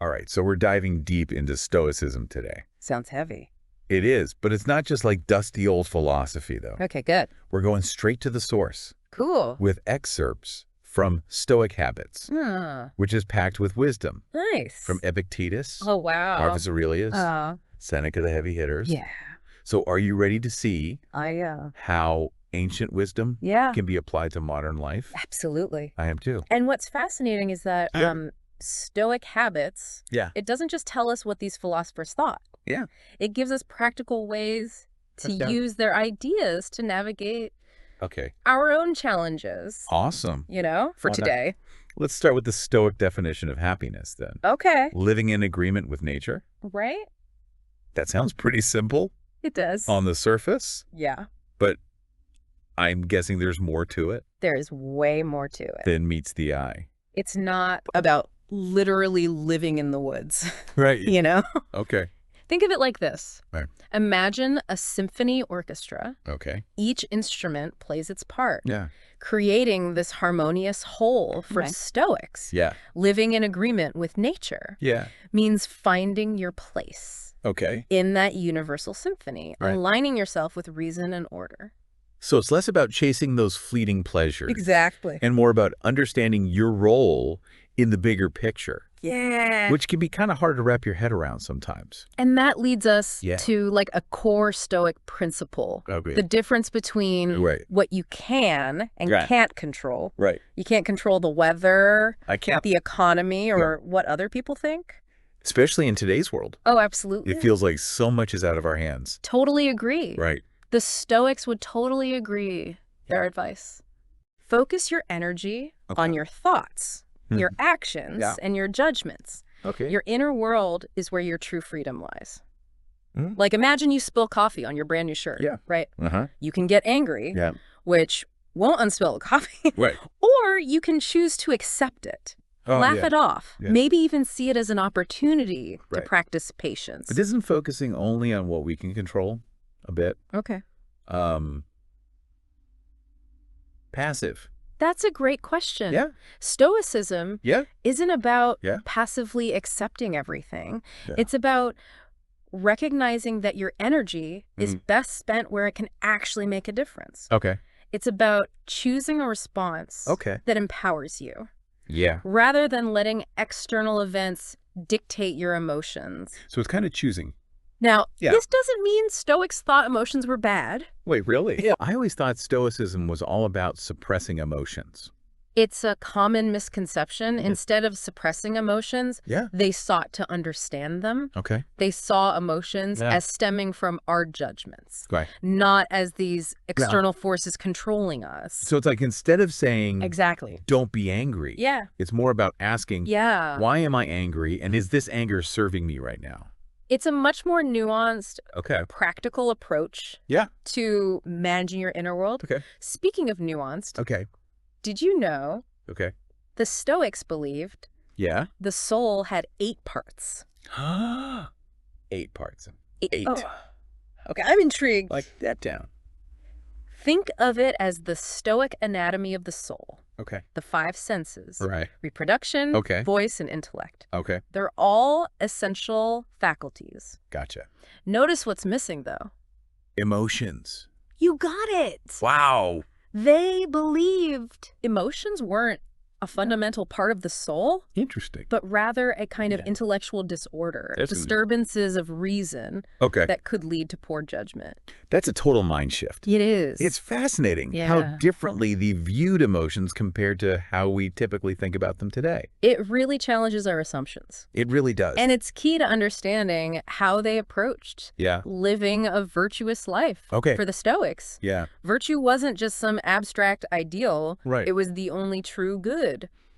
All right, so we're diving deep into Stoicism today. Sounds heavy. It is, but it's not just like dusty old philosophy, though. Okay, good. We're going straight to the source Cool. with excerpts from STOIC Habits, which is packed with wisdom Nice. from Epictetus, Oh, wow. Marcus Aurelius, Seneca, the heavy hitters. Yeah. So are you ready to see I how ancient wisdom Yeah. can be applied to modern life? Absolutely. I am too. And what's fascinating is that Stoic Habits, Yeah. it doesn't just tell us what these philosophers thought. Yeah. It gives us practical ways to That's down. use their ideas to navigate Okay. our own challenges, Awesome. you know, for Well, today. Let's start with the Stoic definition of happiness then. Okay. Living in agreement with nature. Right? That sounds pretty simple It does. on the surface, Yeah. but I'm guessing there's more to it There is way more to it. than meets the eye. It's not about literally living in the woods, Right. you know? Okay. Think of it like this. Right. Imagine a symphony orchestra. Okay. Each instrument plays its part, Yeah. creating this harmonious whole for Right. Stoics. Yeah. Living in agreement with nature Yeah. means finding your place Okay. in that universal symphony, Right. aligning yourself with reason and order. So it's less about chasing those fleeting pleasures. Exactly. And more about understanding your role in the bigger picture, Yeah. which can be kind of hard to wrap your head around sometimes. And that leads us Yeah. to like a core Stoic principle. Okay. The difference between Right. what you can and Right. can't control. Right. You can't control the weather, I can't. the economy, or what other people think. Especially in today's world. Oh, absolutely. It feels like so much is out of our hands. Totally agree. Right. The Stoics would totally agree. Their advice. Focus your energy on your thoughts, your actions, Yeah. and your judgments. Okay. Your inner world is where your true freedom lies. Mm. Like imagine you spill coffee on your brand new shirt, Yeah. right? Uh-huh. You can get angry, Yeah. which won't unspill the coffee, Right. or you can choose to accept it, Oh, laugh yeah. it off, Yeah. maybe even see it as an opportunity to Right. practice patience. But isn't focusing only on what we can control a bit Okay. passive? That's a great question. Yeah. Stoicism Yeah. isn't about Yeah. passively accepting everything. Yeah. It's about recognizing that your energy is best spent where it can actually make a difference. Okay. It's about choosing a response that empowers you, Yeah. rather than letting external events dictate your emotions. So it's kind of choosing. Now, Yeah. this doesn't mean Stoics thought emotions were bad. Wait, really? Yeah. I always thought Stoicism was all about suppressing emotions. It's a common misconception. Instead of suppressing emotions, Yeah. they sought to understand them. Okay. They saw emotions as stemming from our judgments, Right. not as these external forces controlling us. So it's like instead of saying, Exactly. don't be angry, Yeah. it's more about asking, Yeah. why am I angry? And is this anger serving me right now? It's a much more nuanced, Okay. practical approach Yeah. to managing your inner world. Okay. Speaking of nuanced, Okay. did you know Okay. the Stoics believed Yeah. the soul had 8 parts? 8 parts. Eight. 8. Oh. Okay, I'm intrigued. Like that down. Think of it as the Stoic anatomy of the soul. Okay. The 5 senses. Right. Reproduction, Okay. voice, and intellect. Okay. They're all essential faculties. Gotcha. Notice what's missing, though. Emotions. You got it. Wow. They believed emotions weren't a fundamental part of the soul, Interesting. but rather a kind of intellectual disorder, That's disturbances of reason Okay. that could lead to poor judgment. That's a total mind shift. It is. It's fascinating how Yeah. differently they viewed emotions compared to how we typically think about them today. It really challenges our assumptions. It really does. And it's key to understanding how they approached Yeah. living a virtuous life. Okay. For the Stoics, Yeah. virtue wasn't just some abstract ideal. Right. It was the only true good.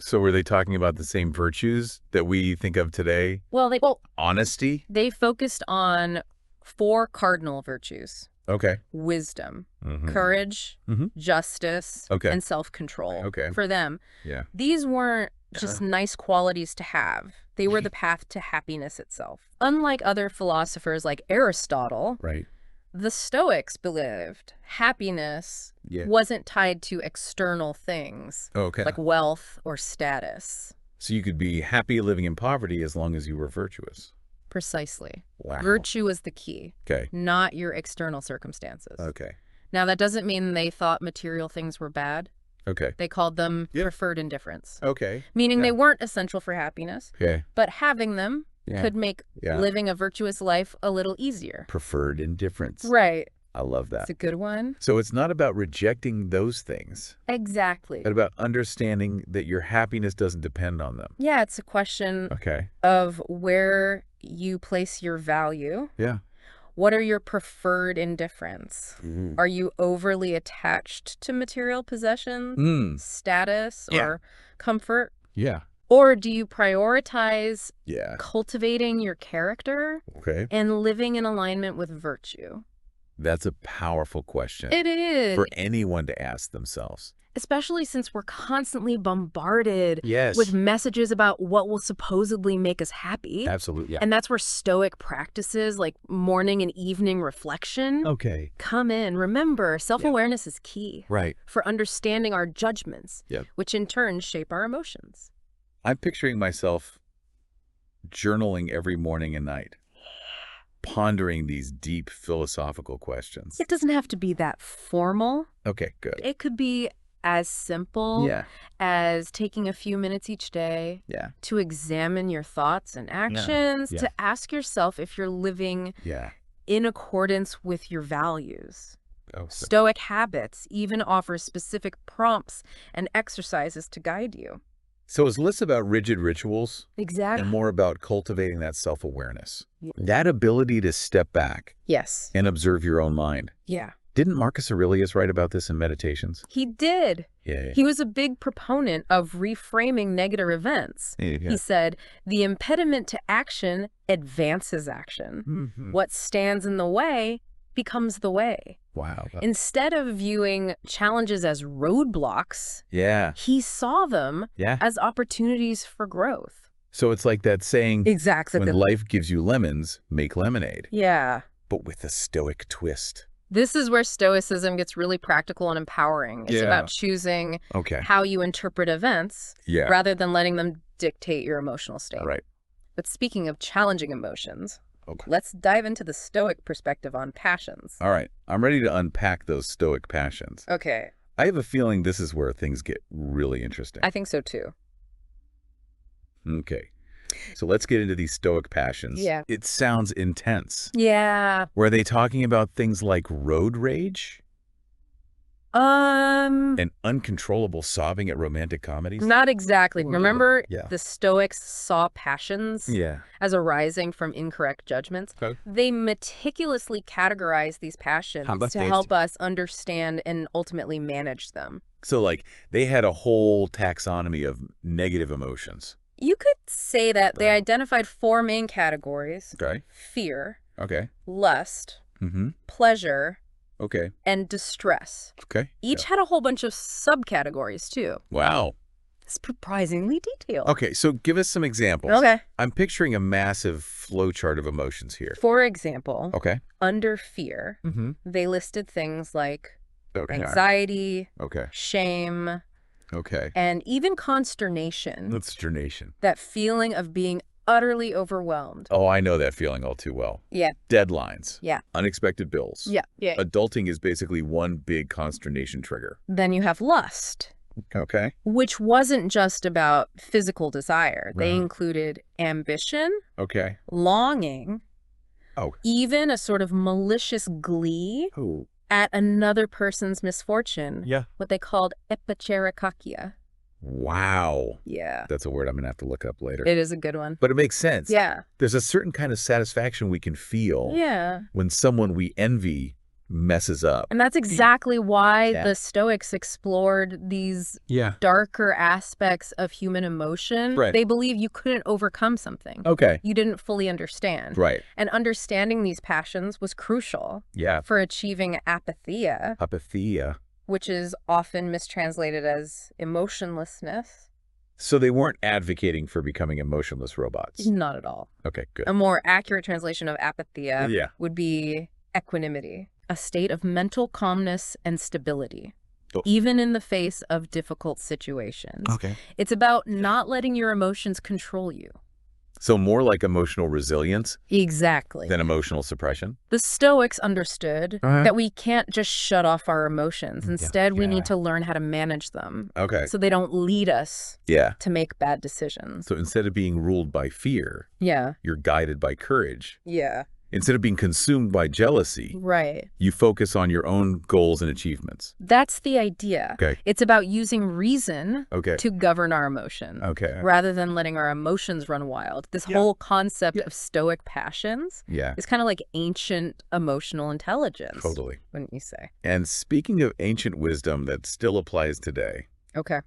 So were they talking about the same virtues that we think of today? Well, Honesty? they focused on 4 cardinal virtues: Okay. wisdom, Mhm. courage, Mhm. justice, Okay. and self-control. Okay. For them, Yeah. these weren't just nice qualities to have. They were the path to happiness itself. Unlike other philosophers like Aristotle, Right. the Stoics believed happiness Yeah. wasn't tied to external things Okay. like wealth or status. So you could be happy living in poverty as long as you were virtuous. Precisely. Wow. Virtue is the key, Okay. not your external circumstances. Okay. Now, that doesn't mean they thought material things were bad. Okay. They called them Yeah. preferred indifference. Okay. Meaning Yeah. they weren't essential for happiness, Okay. but having them Yeah. could make Yeah. living a virtuous life a little easier. Preferred indifference. Right. I love that. It's a good one. So it's not about rejecting those things, Exactly. but about understanding that your happiness doesn't depend on them. Yeah, it's a question Okay. of where you place your value. Yeah. What are your preferred indifference? Mm. Are you overly attached to material possessions, status, Yeah. or comfort? Yeah. Or do you prioritize Yeah. cultivating your character Okay. and living in alignment with virtue? That's a powerful question It is. for anyone to ask themselves. Especially since we're constantly bombarded Yes. with messages about what will supposedly make us happy. Absolutely. Yeah. And that's where Stoic practices like morning and evening reflection Okay. come in. Remember, self-awareness is key Right. for understanding our judgments, Yep. which in turn shape our emotions. I'm picturing myself journaling every morning and night, pondering these deep philosophical questions. It doesn't have to be that formal. Okay, good. It could be as simple Yeah. as taking a few minutes each day Yeah. to examine your thoughts and actions, Yeah. to ask yourself if you're living Yeah. in accordance with your values. Oh, Stoic Habits even offers specific prompts and exercises to guide you. so it's less about rigid rituals Exactly. and more about cultivating that self-awareness. Yeah. That ability to step back Yes. and observe your own mind. Yeah. Didn't Marcus Aurelius write about this in Meditations? He did. Yeah. He was a big proponent of reframing negative events. He said, the impediment to action advances action. Mhm. What stands in the way becomes the way. Wow. Instead of viewing challenges as roadblocks, Yeah. he saw them Yeah. as opportunities for growth. So it's like that saying, Exactly. when life gives you lemons, make lemonade, Yeah. but with a stoic twist. This is where Stoicism gets really practical and empowering. It's Yeah. about choosing Okay. how you interpret events Yeah. rather than letting them dictate your emotional state. Right. But speaking of challenging emotions, Okay. let's dive into the Stoic perspective on passions. All right. I'm ready to unpack those stoic passions. Okay, I have a feeling this is where things get really interesting. I think so too. Okay. So let's get into these stoic passions. Yeah. It sounds intense. Yeah. Were they talking about things like road rage Um, and uncontrollable sobbing at romantic comedies? not exactly. Remember, Yeah. the Stoics saw passions Yeah. as arising from incorrect judgments. Okay. They meticulously categorize these passions How about to they- help us understand and ultimately manage them. So like they had a whole taxonomy of negative emotions. You could say that they identified four main categories: Okay. fear, Okay. lust, Mm-hmm. pleasure, Okay. and distress. Okay. Each had a whole bunch of subcategories too. Wow. It's surprisingly detailed. Okay. So give us some examples. Okay. I'm picturing a massive flowchart of emotions here. For example, Okay. under fear, Mm-hmm. they listed things like Okay. anxiety, Okay. shame, Okay. and even consternation. Consternation. That feeling of being utterly overwhelmed. Oh, I know that feeling all too well. Yeah. Deadlines. Yeah. Unexpected bills. Yeah. Yeah. Adulting is basically one big consternation trigger. Then you have lust, Okay. which wasn't just about physical desire. They Right. included ambition, Okay. longing, Oh. even a sort of malicious glee Oh. at another person's misfortune. Yeah. What they called epicharikakia. Wow. Yeah. That's a word I'm going to have to look up later. It is a good one. But it makes sense. Yeah. There's a certain kind of satisfaction we can feel Yeah. when someone we envy messes up. And that's exactly why Yeah. the Stoics explored these Yeah. darker aspects of human emotion. Right. They believe you couldn't overcome something Okay. you didn't fully understand. Right. And understanding these passions was crucial Yeah. for achieving apatheia, Apatheia. which is often mistranslated as emotionlessness. So they weren't advocating for becoming emotionless robots. Not at all. Okay, good. A more accurate translation of apatheia Yeah. would be equanimity, a state of mental calmness and stability. Oh. even in the face of difficult situations. Okay. It's about not letting your emotions control you. So more like emotional resilience Exactly. than emotional suppression? The Stoics understood that we can't just shut off our emotions. Instead, we need to learn how to manage them Okay. so they don't lead us Yeah. to make bad decisions. So instead of being ruled by fear, Yeah. you're guided by courage. Yeah. Instead of being consumed by jealousy, Right. you focus on your own goals and achievements. That's the idea. Okay. It's about using reason Okay. to govern our emotion. Okay. Rather than letting our emotions run wild. This whole concept of stoic passions Yeah. is kind of like ancient emotional intelligence. Totally. Wouldn't you say? And speaking of ancient wisdom that still applies today, Okay.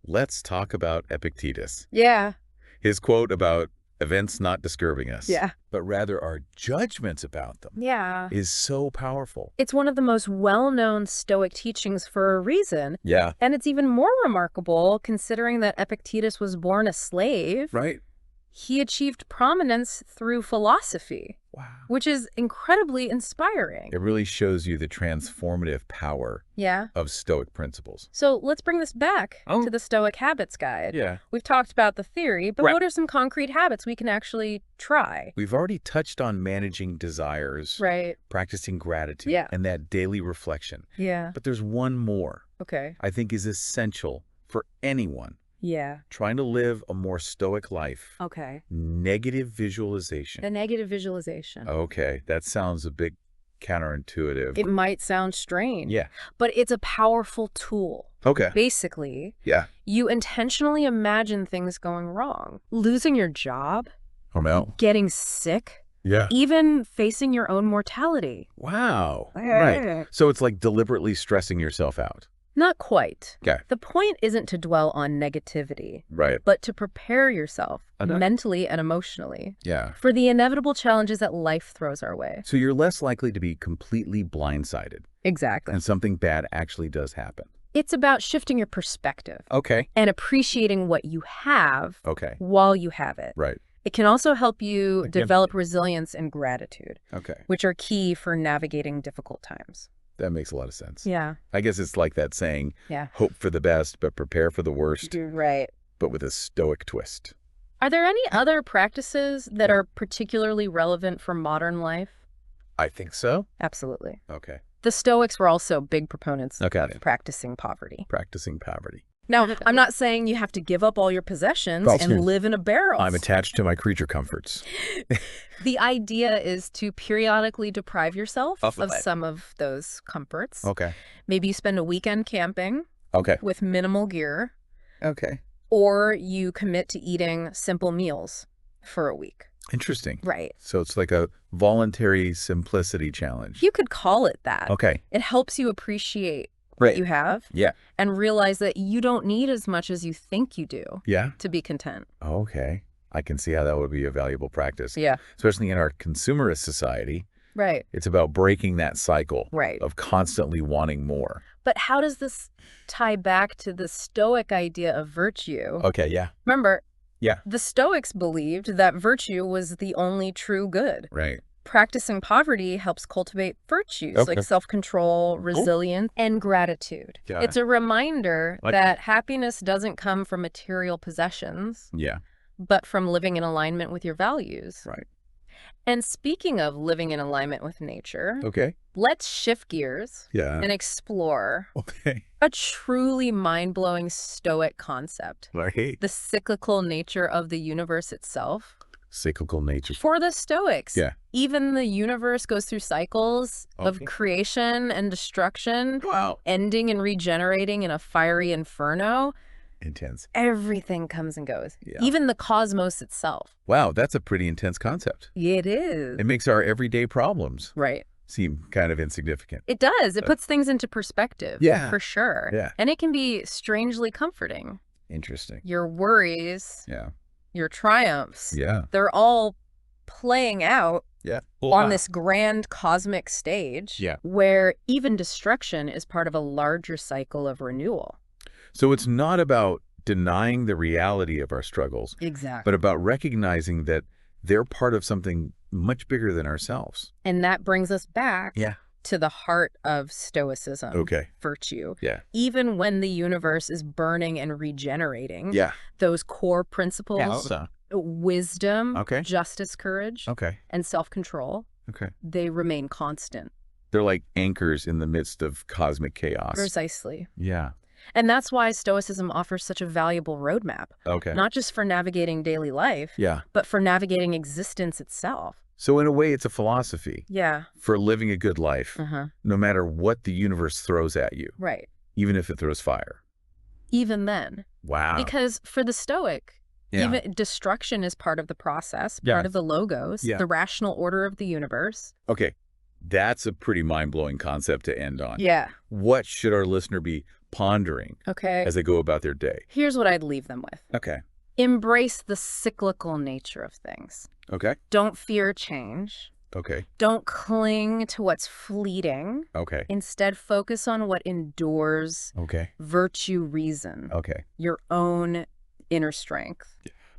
let's talk about Epictetus. Yeah. His quote about events not disturbing us, Yeah. but rather our judgments about them, Yeah. is so powerful. It's one of the most well-known Stoic teachings for a reason. Yeah. And it's even more remarkable considering that Epictetus was born a slave. Right? He achieved prominence through philosophy, Wow. which is incredibly inspiring. It really shows you the transformative power Yeah. of Stoic principles. So let's bring this back to the Stoic Habits Guide. Yeah. We've talked about the theory, but what are some concrete habits we can actually try? We've already touched on managing desires, Right. practicing gratitude, Yeah. and that daily reflection. Yeah. But there's one more Okay. I think is essential for anyone Yeah. trying to live a more stoic life. Okay. Negative visualization. The negative visualization. Okay, that sounds a bit counterintuitive. It might sound strange. Yeah. But it's a powerful tool. Okay. Basically, Yeah. you intentionally imagine things going wrong. Losing your job, Oh, no. getting sick, Yeah. even facing your own mortality. Wow. Right. So it's like deliberately stressing yourself out. Not quite. Okay. The point isn't to dwell on negativity, Right. but to prepare yourself Okay. mentally and emotionally Yeah. for the inevitable challenges that life throws our way. So you're less likely to be completely blindsided Exactly. and something bad actually does happen. It's about shifting your perspective Okay. and appreciating what you have Okay. while you have it. Right. It can also help you Again. develop resilience and gratitude, Okay. which are key for navigating difficult times. That makes a lot of sense. Yeah. I guess it's like that saying, Yeah. hope for the best, but prepare for the worst, Right. but with a stoic twist. Are there any other practices that are particularly relevant for modern life? I think so. Absolutely. Okay. The Stoics were also big proponents Okay. of practicing poverty. Practicing poverty. Now, I'm not saying you have to give up all your possessions That's and true. live in a barrel. I'm attached to my creature comforts. The idea is to periodically deprive yourself Of of it. some of those comforts. Okay. Maybe you spend a weekend camping Okay. with minimal gear, Okay. or you commit to eating simple meals for a week. Interesting. Right. So it's like a voluntary simplicity challenge. You could call it that. Okay. It helps you appreciate Right. what you have Yeah. and realize that you don't need as much as you think you do Yeah. to be content. Okay. I can see how that would be a valuable practice. Yeah. Especially in our consumerist society. Right. It's about breaking that cycle Right. of constantly wanting more. But how does this tie back to the Stoic idea of virtue? Okay. Yeah. Remember, Yeah. the Stoics believed that virtue was the only true good. Right. Practicing poverty helps cultivate virtues Okay. like self-control, resilience, and gratitude. Got It's a reminder Like- that happiness doesn't come from material possessions, Yeah. but from living in alignment with your values. Right. And speaking of living in alignment with nature, Okay. let's shift gears Yeah. and explore Okay. a truly mind-blowing Stoic concept, Right. the cyclical nature of the universe itself. Cyclical nature. For the Stoics, Yeah. even the universe goes through cycles of Okay. creation and destruction, Wow. ending and regenerating in a fiery inferno. Intense. Everything comes and goes, Yeah. even the cosmos itself. Wow. That's a pretty intense concept. It is. It makes our everyday problems Right. seem kind of insignificant. It does. It puts things into perspective. Yeah. For sure. Yeah. And it can be strangely comforting. Interesting. Your worries, Yeah. your triumphs, Yeah. they're all playing out Yeah. on this grand cosmic stage Yeah. where even destruction is part of a larger cycle of renewal. So it's not about denying the reality of our struggles, Exactly. but about recognizing that they're part of something much bigger than ourselves. And that brings us back Yeah. to the heart of Stoicism. Okay. Virtue. Yeah. Even when the universe is burning and regenerating, Yeah. those core principles, wisdom, Okay. justice, courage, Okay. and self-control, Okay. they remain constant. They're like anchors in the midst of cosmic chaos. Precisely. Yeah. And that's why Stoicism offers such a valuable roadmap, Okay. not just for navigating daily life, Yeah. but for navigating existence itself. So in a way, it's a philosophy Yeah. for living a good life, no matter what the universe throws at you, Right. even if it throws fire. Even then. Wow. Because for the Stoic, Yeah. even destruction is part of the process, Yeah. part of the logos, Yeah. the rational order of the universe. Okay. That's a pretty mind-blowing concept to end on. Yeah. What should our listener be pondering Okay. as they go about their day? Here's what I'd leave them with. Okay. Embrace the cyclical nature of things. Okay. Don't fear change. Okay. Don't cling to what's fleeting. Okay. Instead, focus on what endures, Okay. virtue, reason, Okay. your own inner strength.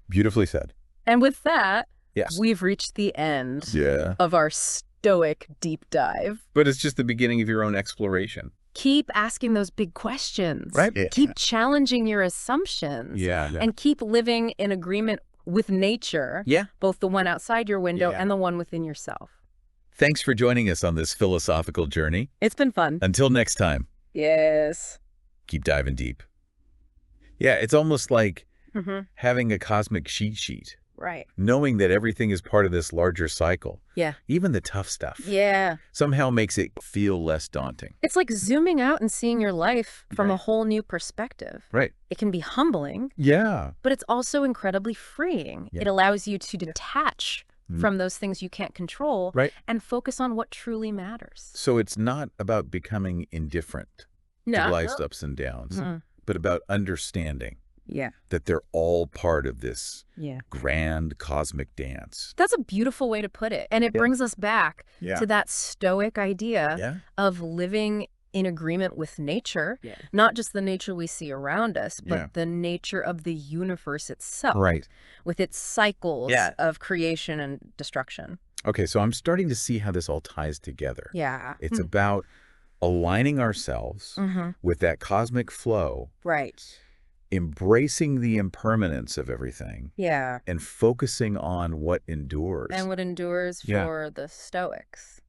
Beautifully said. And with that, Yes. we've reached the end Yeah. of our Stoic deep dive. But it's just the beginning of your own exploration. Keep asking those big questions. Right. Yeah. Keep challenging your assumptions. Yeah. And keep living in agreement with nature, Yeah. both the one outside your window Yeah. and the one within yourself. Thanks for joining us on this philosophical journey. It's been fun. Until next time, Yes. keep diving deep. Yeah, it's almost like Mm-hmm. having a cosmic cheat sheet, Right. knowing that everything is part of this larger cycle. Yeah. Even the tough stuff Yeah. somehow makes it feel less daunting. It's like zooming out and seeing your life from a Right. whole new perspective. Right. It can be humbling, Yeah. but it's also incredibly freeing. Yeah. It allows you to detach Mm. from those things you can't control Right. and focus on what truly matters. So it's not about becoming indifferent to life's ups and downs, Mm. but about understanding Yeah. that they're all part of this Yeah. grand cosmic dance. That's a beautiful way to put it. And it brings us back Yeah. to that Stoic idea Yeah. of living in agreement with nature, Yeah. not just the nature we see around us, but Yeah. the nature of the universe itself, Right. with its cycles Yeah. of creation and destruction. Okay, so I'm starting to see how this all ties together. Yeah. It's about aligning ourselves with that cosmic flow, Right. embracing the impermanence of everything, Yeah. and focusing on what endures. And what endures Yeah. for the Stoics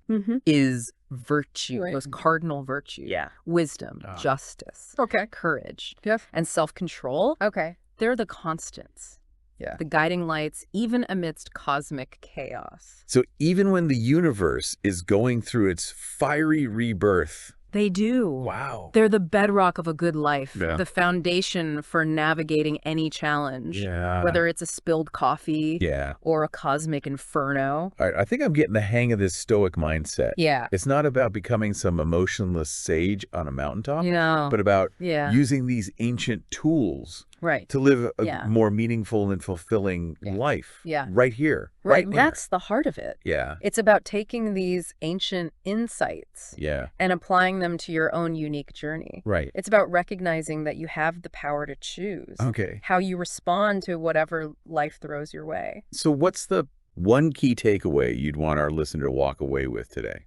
is virtue, Right. those cardinal virtues. Yeah. Wisdom, justice, Okay. courage, Yes. and self-control. Okay. They're the constants. Yeah. The guiding lights, even amidst cosmic chaos. So even when the universe is going through its fiery rebirth, They do. wow. They're the bedrock of a good life, Yeah. the foundation for navigating any challenge, Yeah. whether it's a spilled coffee Yeah. or a cosmic inferno. All right, I think I'm getting the hang of this stoic mindset. Yeah. It's not about becoming some emotionless sage on a mountaintop, You know. but about Yeah. using these ancient tools Right. to live a Yeah. more meaningful and fulfilling life. Yeah. Right here. Right. now. That's the heart of it. Yeah. It's about taking these ancient insights Yeah. and applying them to your own unique journey. Right. It's about recognizing that you have the power to choose Okay. how you respond to whatever life throws your way. So what's the one key takeaway you'd want our listener to walk away with today?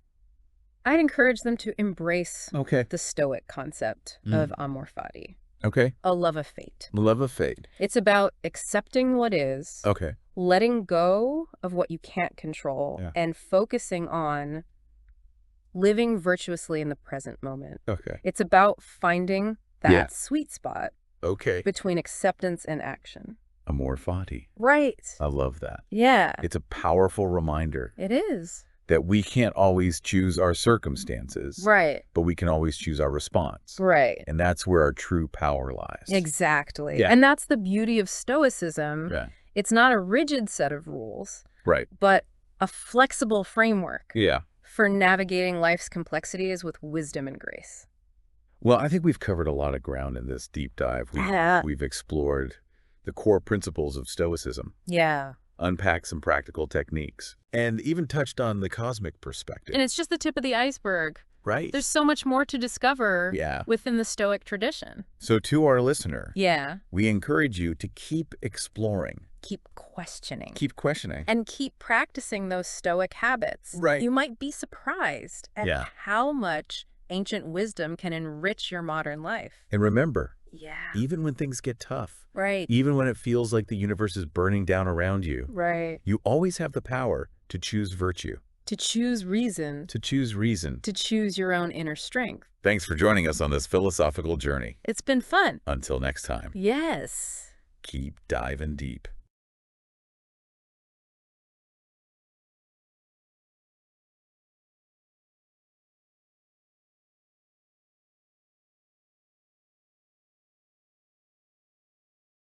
I'd encourage them to embrace Okay. the Stoic concept of amor fati, Okay. a love of fate. Love of fate. It's about accepting what is, Okay. letting go of what you can't control, Yeah. and focusing on living virtuously in the present moment. Okay. It's about finding that Yeah. sweet spot Okay. between acceptance and action. Amor fati. Right. I love that. Yeah, It's a powerful reminder it is. that we can't always choose our circumstances, Right. but we can always choose our response. Right. And that's where our true power lies. Exactly. Yeah. And that's the beauty of Stoicism. Yeah. It's not a rigid set of rules, Right. but a flexible framework Yeah. for navigating life's complexities with wisdom and grace. Well, I think we've covered a lot of ground in this deep dive. Yeah. We've explored the core principles of Stoicism, Yeah. unpacked some practical techniques, and even touched on the cosmic perspective. And it's just the tip of the iceberg. Right. There's so much more to discover Yeah. within the Stoic tradition. So to our listener, Yeah. we encourage you to keep exploring. Keep questioning. Keep questioning. And keep practicing those stoic habits. Right. You might be surprised at Yeah. how much ancient wisdom can enrich your modern life. And remember, Yeah. even when things get tough, Right. even when it feels like the universe is burning down around you, Right. you always have the power to choose virtue, To choose reason. to choose reason. To choose your own inner strength. Thanks for joining us on this philosophical journey. It's been fun. Until next time, Yes. keep diving deep.